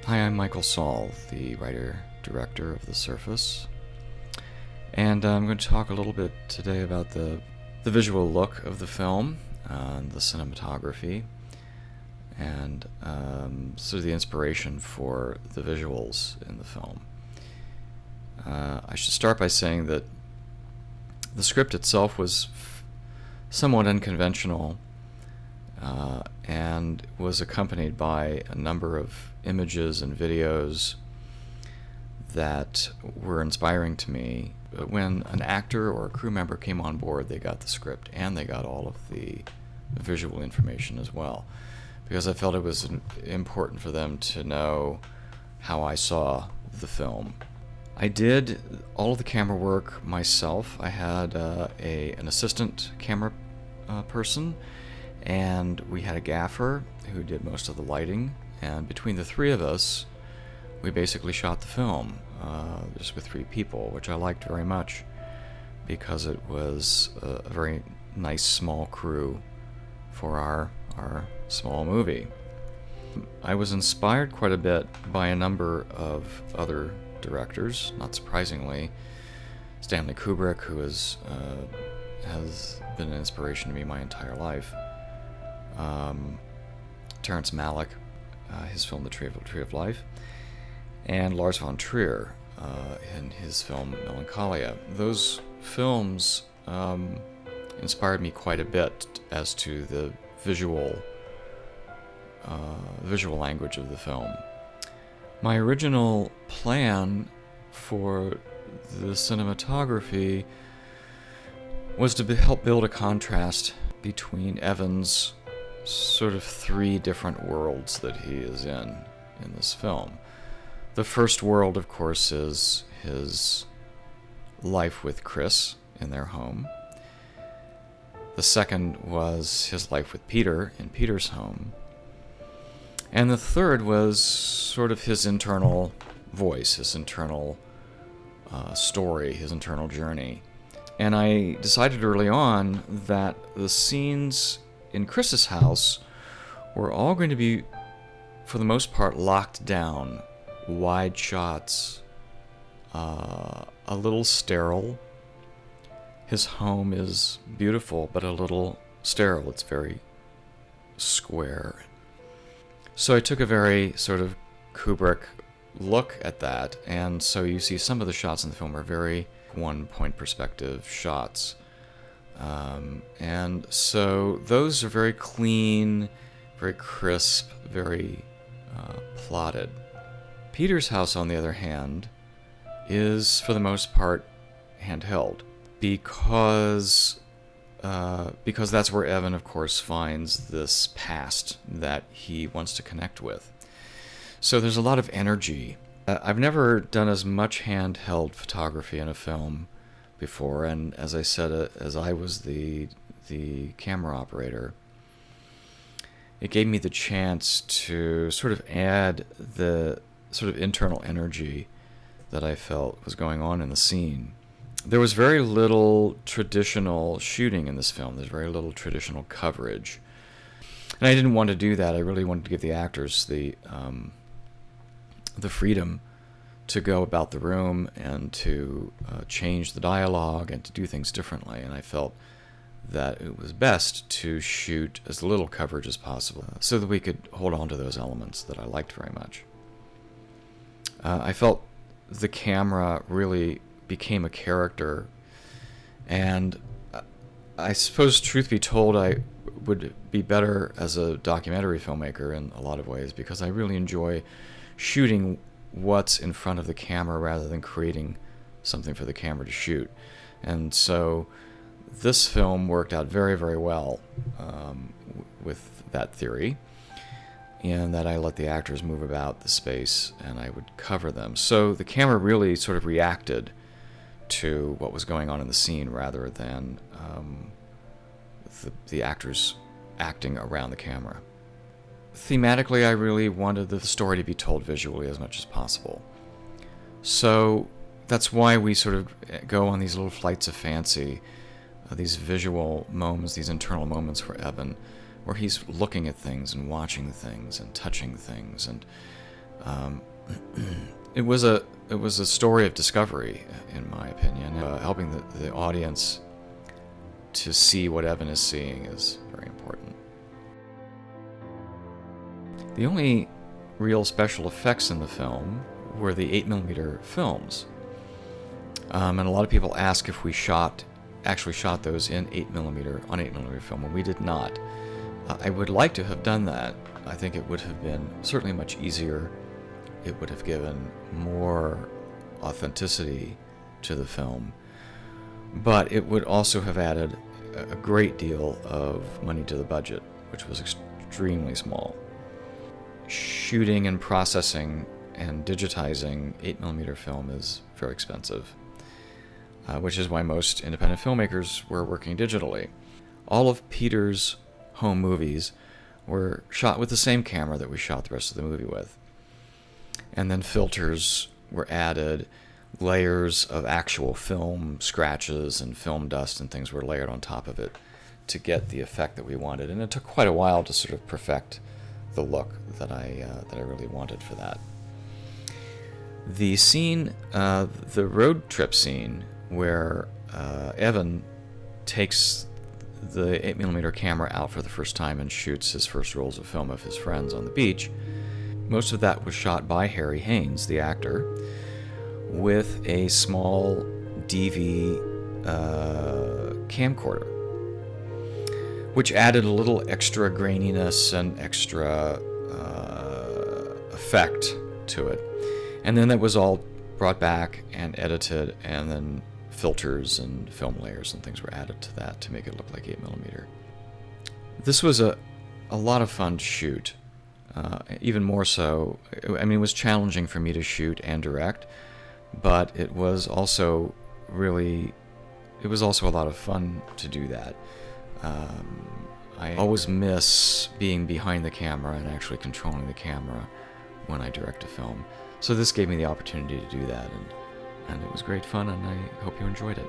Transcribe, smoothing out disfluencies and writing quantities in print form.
Hi, I'm Michael Saul, the writer-director of The Surface, and I'm going to talk a little bit today about the visual look of the film, the cinematography, and sort of the inspiration for the visuals in the film. I should start by saying that the script itself was somewhat unconventional and was accompanied by a number of images and videos that were inspiring to me. But when an actor or a crew member came on board, they got the script and they got all of the visual information as well, because I felt it was important for them to know how I saw the film. I did all of the camera work myself. I had an assistant camera person, and we had a gaffer who did most of the lighting, and between the three of us we basically shot the film just with three people, which I liked very much because it was a very nice small crew for our small movie. I was inspired quite a bit by a number of other directors, not surprisingly. Stanley Kubrick, who has been an inspiration to me my entire life. Terrence Malick, his film The Tree of Life, and Lars von Trier in his film Melancholia. Those films inspired me quite a bit as to the visual language of the film. My original plan for the cinematography was to help build a contrast between Evan's sort of three different worlds that he is in this film. The first world, of course, is his life with Chris in their home. The second was his life with Peter in Peter's home. And the third was sort of his internal voice, his internal story, his internal journey. And I decided early on that the scenes in Chris's house were all going to be, for the most part, locked down, wide shots, a little sterile. His home is beautiful, but a little sterile. It's very square. So I took a very sort of Kubrick look at that, and so you see some of the shots in the film are very one-point perspective shots. And so those are very clean, very crisp, very plotted. Peter's house, on the other hand, is for the most part handheld, because that's where Evan, of course, finds this past that he wants to connect with. So there's a lot of energy. I've never done as much handheld photography in a film before, and as I said, as I was the camera operator, it gave me the chance to sort of add the sort of internal energy that I felt was going on in the scene. There was very little traditional shooting in this film. There's very little traditional coverage. And I didn't want to do that. I really wanted to give the actors the freedom to go about the room and to change the dialogue and to do things differently. And I felt that it was best to shoot as little coverage as possible so that we could hold on to those elements that I liked very much. I felt the camera really became a character, and I suppose, truth be told, I would be better as a documentary filmmaker in a lot of ways, because I really enjoy shooting what's in front of the camera rather than creating something for the camera to shoot. And so this film worked out very, very well with that theory, in that I let the actors move about the space and I would cover them. So the camera really sort of reacted to what was going on in the scene rather than the actors acting around the camera. Thematically, I really wanted the story to be told visually as much as possible. So that's why we sort of go on these little flights of fancy, these visual moments, these internal moments for Evan, where he's looking at things and watching things and touching things and It was a story of discovery, in my opinion. Helping the audience to see what Evan is seeing is very important. The only real special effects in the film were the 8mm films. And a lot of people ask if we actually shot those in 8mm film, and we did not. I would like to have done that. I think it would have been certainly much easier. It would have given more authenticity to the film, but it would also have added a great deal of money to the budget, which was extremely small. Shooting and processing and digitizing 8mm film is very expensive, which is why most independent filmmakers were working digitally. All of Peter's home movies were shot with the same camera that we shot the rest of the movie with. And then filters were added, layers of actual film scratches and film dust and things were layered on top of it to get the effect that we wanted. And it took quite a while to sort of perfect the look that I really wanted for that. The scene, the road trip scene, where Evan takes the 8mm camera out for the first time and shoots his first rolls of film of his friends on the beach, most of that was shot by Harry Haynes, the actor, with a small DV camcorder, which added a little extra graininess and extra effect to it. And then that was all brought back and edited, and then filters and film layers and things were added to that to make it look like 8mm. This was a lot of fun to shoot. Even more so, I mean, it was challenging for me to shoot and direct, but it was also a lot of fun to do that. I always miss being behind the camera and actually controlling the camera when I direct a film. So this gave me the opportunity to do that, and it was great fun, and I hope you enjoyed it.